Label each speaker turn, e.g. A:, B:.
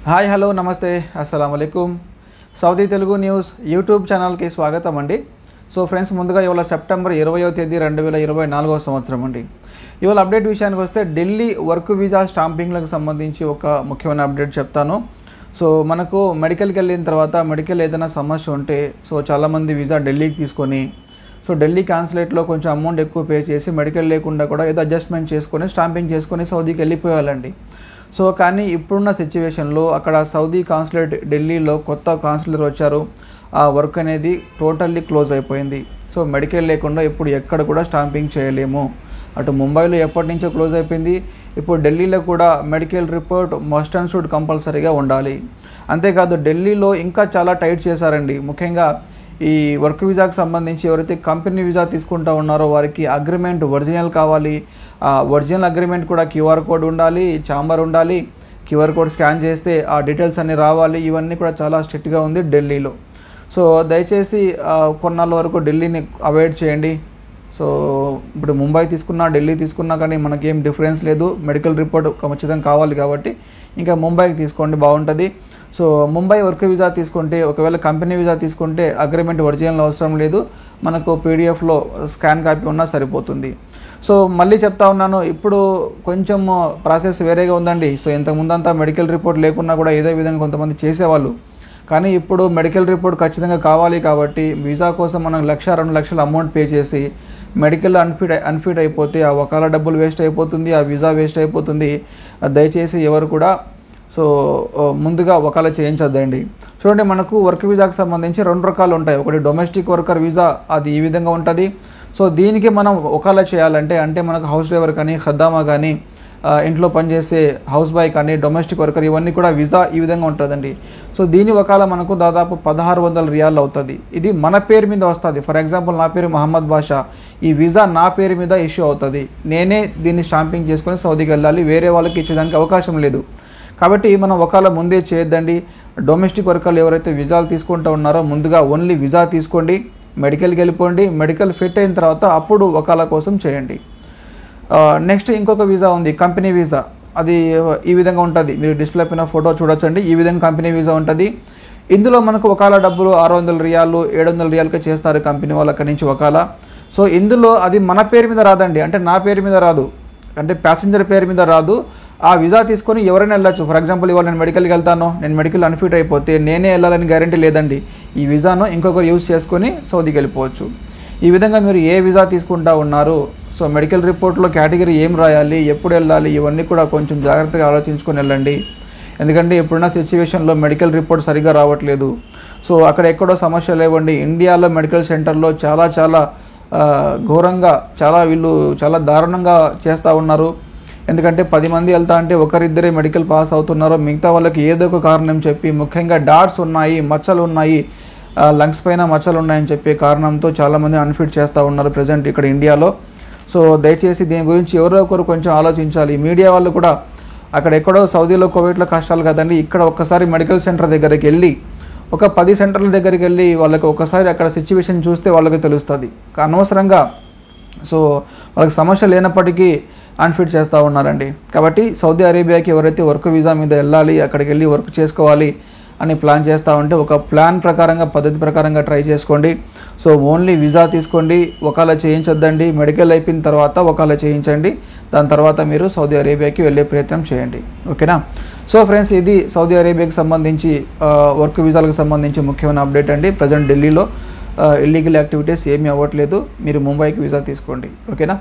A: Hi hello నమస్తే అస్సలాము అలైకుం Saudi Telugu news YouTube ఛానల్కి స్వాగతం అండి. సో ఫ్రెండ్స్, ముందుగా ఇవాళ సెప్టెంబర్ 20వ తేదీ 2024వ సంవత్సరం అండి. ఇవాళ అప్డేట్ విషయానికి వస్తే ఢిల్లీ వర్క్ వీసా స్టాంపింగ్లకు సంబంధించి ఒక ముఖ్యమైన అప్డేట్ చెప్తాను. సో మనకు మెడికల్కి వెళ్ళిన తర్వాత మెడికల్ ఏదైనా సమస్య ఉంటే చాలామంది వీసా ఢిల్లీకి తీసుకొని ఢిల్లీ కాన్సులేట్లో కొంచెం అమౌంట్ ఎక్కువ పే చేసి మెడికల్ లేకుండా కూడా ఏదో అడ్జస్ట్మెంట్ చేసుకొని స్టాంపింగ్ చేసుకొని సౌదీకి వెళ్ళిపోయాలండి. కానీ ఇప్పుడున్న సిచ్యువేషన్లో అక్కడ సౌదీ కాన్సులేట్ ఢిల్లీలో కొత్త కాన్సులర్ వచ్చారు. ఆ వర్క్ అనేది టోటల్లీ క్లోజ్ అయిపోయింది. మెడికల్ లేకుండా ఇప్పుడు ఎక్కడ కూడా స్టాంపింగ్ చేయలేము. అటు ముంబైలో ఎప్పటి నుంచో క్లోజ్ అయిపోయింది. ఇప్పుడు ఢిల్లీలో కూడా medical report must and should కంపల్సరీగా ఉండాలి. అంతేకాదు ఢిల్లీలో ఇంకా చాలా టైట్ చేశారండి. ముఖ్యంగా ఈ వర్క్ వీసాకు సంబంధించి ఎవరైతే కంపెనీ వీసా తీసుకుంటూ ఉన్నారో వారికి అగ్రిమెంట్ ఒరిజినల్ కావాలి. ఒరిజినల్ అగ్రిమెంట్ కూడా క్యూఆర్ కోడ్ ఉండాలి, ఛాంబర్ ఉండాలి. క్యూఆర్ కోడ్ స్కాన్ చేస్తే ఆ డీటెయిల్స్ అన్నీ రావాలి. ఇవన్నీ కూడా చాలా స్ట్రిక్ట్గా ఉంది ఢిల్లీలో. దయచేసి కొన్నాళ్ళ వరకు ఢిల్లీని అవాయిడ్ చేయండి. ఇప్పుడు ముంబై తీసుకున్నా ఢిల్లీ తీసుకున్నా కానీ మనకేం డిఫరెన్స్ లేదు. మెడికల్ రిపోర్ట్ ఖచ్చితంగా కావాలి కాబట్టి ఇంకా ముంబైకి తీసుకోండి, బాగుంటుంది. ముంబై వర్క్ వీసా తీసుకుంటే, ఒకవేళ కంపెనీ వీసా తీసుకుంటే అగ్రిమెంట్ ఒరిజినల్ అవసరం లేదు, మనకు పీడిఎఫ్లో స్కాన్ కాపీ ఉన్నా సరిపోతుంది. మళ్ళీ చెప్తా ఉన్నాను, ఇప్పుడు కొంచెం ప్రాసెస్ వేరేగా ఉందండి. ఇంతకుముందంతా మెడికల్ రిపోర్ట్ లేకున్నా కూడా ఏదో విధంగా కొంతమంది చేసేవాళ్ళు. కానీ ఇప్పుడు మెడికల్ రిపోర్ట్ ఖచ్చితంగా కావాలి కాబట్టి వీసా కోసం మనం 1-2 లక్షల అమౌంట్ పే చేసి మెడికల్ అన్ఫిట్ అయిపోతే ఆ వకాలా డబ్బులు వేస్ట్ అయిపోతుంది, ఆ వీసా వేస్ట్ అయిపోతుంది. దయచేసి ఎవరు కూడా ముందుగా వకాలా చేయించొద్దండి. చూడండి, మనకు వర్క్ వీసాకు సంబంధించి 2 రకాలు ఉంటాయి. ఒకటి డొమెస్టిక్ వర్కర్ వీసా, అది ఈ విధంగా ఉంటుంది. దీనికి మనం వకాలా చేయాలంటే మనకు హౌస్ డ్రైవర్ కానీ, ఖద్దామా కానీ, ఇంట్లో పనిచేసే హౌస్ బాయ్ కానీ, డొమెస్టిక్ వర్కర్, ఇవన్నీ కూడా వీసా ఈ విధంగా ఉంటుందండి. దీని వకాలా మనకు దాదాపు 1600 రియాల్ అవుతుంది. ఇది మన పేరు మీద వస్తుంది. ఫర్ ఎగ్జాంపుల్, నా పేరు మహమ్మద్ బాషా, ఈ వీసా నా పేరు మీద ఇష్యూ అవుతుంది. నేనే దీన్ని స్టాంపింగ్ చేసుకొని సౌదీకి వెళ్ళాలి, వేరే వాళ్ళకి ఇచ్చేదానికి అవకాశం లేదు. కాబట్టి మనం వకాలా ముందే చేయొద్దండి. డొమెస్టిక్ వర్కర్లు ఎవరైతే వీసాలు తీసుకుంటూ ఉన్నారో ముందుగా ఓన్లీ వీసా తీసుకోండి, మెడికల్కి వెళ్ళిపోండి. మెడికల్ ఫిట్ అయిన తర్వాత అప్పుడు వకాలా కోసం చేయండి. నెక్స్ట్ ఇంకొక వీసా ఉంది, కంపెనీ వీసా. అది ఈ విధంగా ఉంటుంది. మీరు డిస్ప్లే పైన ఫోటో చూడొచ్చండి. ఈ విధంగా కంపెనీ వీసా ఉంటుంది. ఇందులో మనకు వకాలా డబ్బులు 600 రియాలు 700 రియాలకే చేస్తారు కంపెనీ వాళ్ళు అక్కడి నుంచి వకాలా. ఇందులో అది మన పేరు మీద రాదండి, అంటే నా పేరు మీద రాదు, అంటే ప్యాసింజర్ పేరు మీద రాదు. ఆ వీసా తీసుకొని ఎవరైనా వెళ్ళచ్చు. ఫర్ ఎగ్జాంపుల్, ఇవాళ నేను మెడికల్కి వెళ్తాను, నేను మెడికల్ అన్ఫిట్ అయిపోతే నేనే వెళ్ళాలని గ్యారంటీ లేదండి. ఈ వీసాను ఇంకొకరు యూజ్ చేసుకొని సౌదీకి వెళ్ళిపోవచ్చు. ఈ విధంగా మీరు ఏ వీసా తీసుకుంటా ఉన్నారు, మెడికల్ రిపోర్ట్లో కేటగిరీ ఏం రాయాలి, ఎప్పుడు వెళ్ళాలి, ఇవన్నీ కూడా కొంచెం జాగ్రత్తగా ఆలోచించుకొని వెళ్ళండి. ఎందుకంటే ఇప్పుడున్న సిచ్యువేషన్లో మెడికల్ రిపోర్ట్ సరిగ్గా రావట్లేదు. అక్కడ ఎక్కడో సమస్య లేవండి. ఇండియాలో మెడికల్ సెంటర్లో చాలా ఘోరంగా, వీళ్ళు చాలా దారుణంగా చేస్తూ ఉన్నారు. ఎందుకంటే 10 మంది వెళ్తా అంటే ఒకరిద్దరే మెడికల్ పాస్ అవుతున్నారు. మిగతా వాళ్ళకి ఏదో ఒక కారణం చెప్పి, ముఖ్యంగా డాట్స్ ఉన్నాయి, మచ్చలు ఉన్నాయి, లంగ్స్ పైన మచ్చలు ఉన్నాయని చెప్పే కారణంతో చాలామంది అన్ఫిట్ చేస్తూ ఉన్నారు ప్రజెంట్ ఇక్కడ ఇండియాలో. దయచేసి దీని గురించి ఎవరో ఒకరు కొంచెం ఆలోచించాలి. మీడియా వాళ్ళు కూడా అక్కడ ఎక్కడో సౌదీలో కోవిడ్లో కష్టాలు కదండి, ఇక్కడ ఒక్కసారి మెడికల్ సెంటర్ దగ్గరికి వెళ్ళి, ఒక 10 సెంటర్ల దగ్గరికి వెళ్ళి వాళ్ళకి ఒకసారి అక్కడ సిచ్యువేషన్ చూస్తే వాళ్ళకి తెలుస్తుంది. అనవసరంగా వాళ్ళకి సమస్య లేనప్పటికీ అన్ఫిట్ చేస్తూ ఉన్నారండి. కాబట్టి సౌదీ అరేబియాకి ఎవరైతే వర్క్ వీసా మీద వెళ్ళాలి, అక్కడికి వెళ్ళి వర్క్ చేసుకోవాలి అని ప్లాన్ చేస్తూ ఉంటే ఒక ప్లాన్ ప్రకారంగా, పద్ధతి ప్రకారంగా ట్రై చేసుకోండి. ఓన్లీ వీసా తీసుకోండి, వకాలా చేయించొద్దండి. మెడికల్ అయిపోయిన తర్వాత వకాలా చేయించండి. దాని తర్వాత మీరు సౌదీ అరేబియాకి వెళ్ళే ప్రయత్నం చేయండి. ఓకేనా? ఫ్రెండ్స్, ఇది సౌదీ అరేబియాకి సంబంధించి వర్క్ వీసాలకు సంబంధించి ముఖ్యమైన అప్డేట్ అండి. ప్రజెంట్ ఢిల్లీలో ఇల్లీగల్ యాక్టివిటీస్ ఏమీ అవ్వట్లేదు. మీరు ముంబైకి వీసా తీసుకోండి. ఓకేనా?